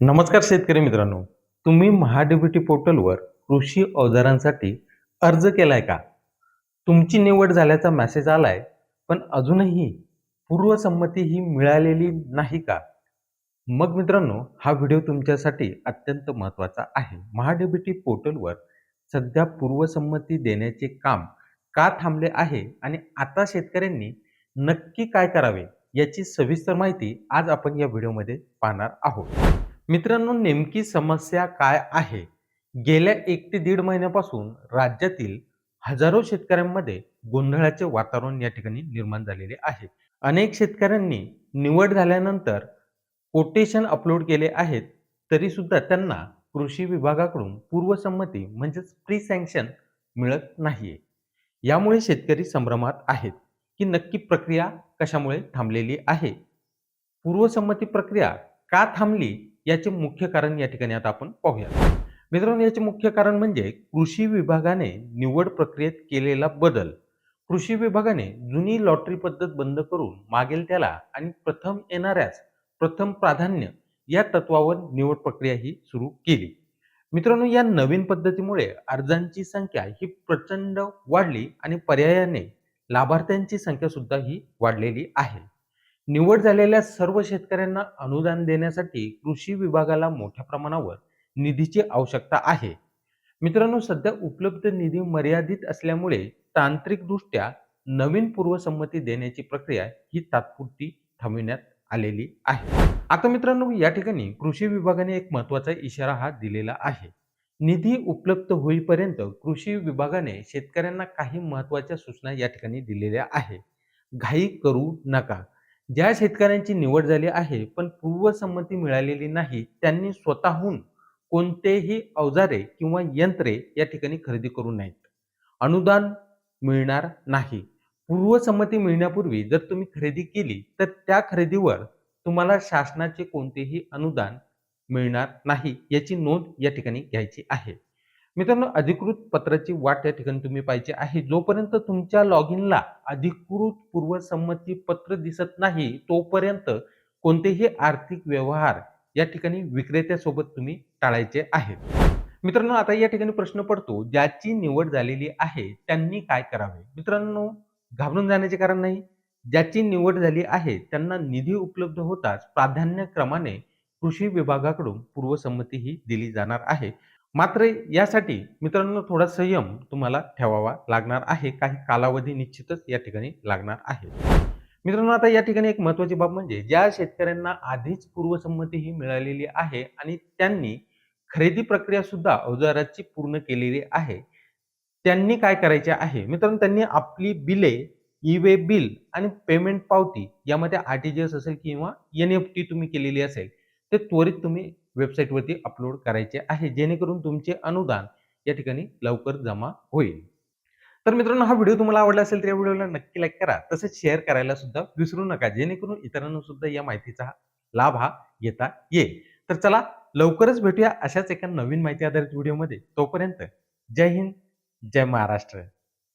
नमस्कार शेतकरी मित्रांनो. तुम्ही महाडीबीटी पोर्टलवर कृषी अवजारांसाठी अर्ज केलाय का? तुमची निवड झाल्याचा मेसेज आलाय, पण अजूनही पूर्वसंमती ही मिळालेली नाही का? मग मित्रांनो, हा व्हिडिओ तुमच्यासाठी अत्यंत महत्त्वाचा आहे. महाडीबीटी पोर्टलवर सध्या पूर्वसंमती देण्याचे काम का थांबले आहे आणि आता शेतकऱ्यांनी नक्की काय करावे याची सविस्तर माहिती आज आपण या व्हिडिओमध्ये पाहणार आहोत. मित्रांनो, नेमकी समस्या काय आहे? गेल्या 1 ते दीड महिन्यापासून राज्यातील हजारो शेतकऱ्यांमध्ये गोंधळाचे वातावरण या ठिकाणी निर्माण झालेले आहे. अनेक शेतकऱ्यांनी निवड झाल्यानंतर कोटेशन अपलोड केले आहेत, तरी सुद्धा त्यांना कृषी विभागाकडून पूर्वसंमती म्हणजेच प्री सँक्शन मिळत नाहीये. यामुळे शेतकरी संभ्रमात आहेत, की नक्की प्रक्रिया कशामुळे थांबलेली आहे? पूर्वसंमती प्रक्रिया का थांबली याचे मुख्य कारण या ठिकाणी आता आपण पाहूया. मित्रांनो, याचे मुख्य कारण म्हणजे कृषी विभागाने निवड प्रक्रियेत केलेला बदल. कृषी विभागाने जुनी लॉटरी पद्धत बंद करून मागेल त्याला आणि प्रथम येणाऱ्यास प्रथम प्राधान्य या तत्वावर निवड प्रक्रिया ही सुरू केली. मित्रांनो, या नवीन पद्धतीमुळे अर्जांची संख्या ही प्रचंड वाढली आणि पर्यायाने लाभार्थ्यांची संख्या सुद्धा ही वाढलेली आहे. निवड झालेल्या सर्व शेतकऱ्यांना अनुदान देण्यासाठी कृषी विभागाला मोठ्या प्रमाणावर निधीची आवश्यकता आहे. मित्रांनो, सध्या उपलब्ध निधी मर्यादित असल्यामुळे तांत्रिकदृष्ट्या नवीन पूर्वसंमती देण्याची प्रक्रिया ही तात्पुरती थांबविण्यात आलेली आहे. आता मित्रांनो, या ठिकाणी कृषी विभागाने एक महत्त्वाचा इशारा हा दिलेला आहे. निधी उपलब्ध होईपर्यंत कृषी विभागाने शेतकऱ्यांना काही महत्त्वाच्या सूचना या ठिकाणी दिलेल्या आहे. घाई करू नका. ज्या शेतकऱ्यांची निवड झाली आहे पण पूर्वसंमती मिळालेली नाही, त्यांनी स्वतःहून कोणतेही अवजारे किंवा यंत्रे या ठिकाणी खरेदी करू नयेत. अनुदान मिळणार नाही. पूर्वसंमती मिळण्यापूर्वी जर तुम्ही खरेदी केली तर त्या खरेदीवर तुम्हाला शासनाचे कोणतेही अनुदान मिळणार नाही याची नोंद या ठिकाणी घ्यायची आहे. मित्रांनो, अधिकृत पत्राची वाट या ठिकाणी तुम्ही पाहिजे आहे. जोपर्यंत तुमच्या लॉगिनला अधिकृत पूर्वसंमती पत्र दिसत नाही, तोपर्यंत कोणतेही आर्थिक व्यवहार या ठिकाणी विक्रेत्यासोबत तुम्ही टाळायचे आहेत. मित्रांनो, आता या ठिकाणी प्रश्न पडतो, ज्याची निवड झालेली आहे त्यांनी काय करावे? मित्रांनो, घाबरून जाण्याचे कारण नाही. ज्याची निवड झाली आहे त्यांना निधी उपलब्ध होताच प्राधान्यक्रमाने कृषी विभागाकडून पूर्वसंमती ही दिली जाणार आहे. मात्र यासाठी मित्रांनो थोडा संयम तुम्हाला ठेवावा लागणार आहे. काही कालावधी निश्चितच या ठिकाणी लागणार आहे. मित्रांनो, आता या ठिकाणी एक महत्त्वाची बाब म्हणजे ज्या शेतकऱ्यांना आधीच पूर्वसंमती ही मिळालेली आहे आणि त्यांनी खरेदी प्रक्रिया सुद्धा अवजाराची पूर्ण केलेली आहे, त्यांनी काय करायचे आहे? मित्रांनो, त्यांनी आपली बिले, ई-वे बिल आणि पेमेंट पावती यामध्ये आर-टी-जी-एस असेल किंवा एन-ई-एफ-टी तुम्ही केलेली असेल, ते त्वरित तुम्ही वेबसाईटवरती अपलोड करायचे आहे, जेणेकरून तुमचे अनुदान या ठिकाणी लवकर जमा होईल. तर मित्रांनो, हा व्हिडिओ तुम्हाला आवडला असेल तर या व्हिडिओला नक्की लाईक करा. तसेच शेअर करायला सुद्धा विसरू नका, जेणेकरून इतरांना सुद्धा या माहितीचा लाभ हा घेता येईल. तर चला, लवकरच भेटूया अशाच एका नवीन माहिती आधारित व्हिडिओमध्ये. तोपर्यंत जय हिंद, जय महाराष्ट्र.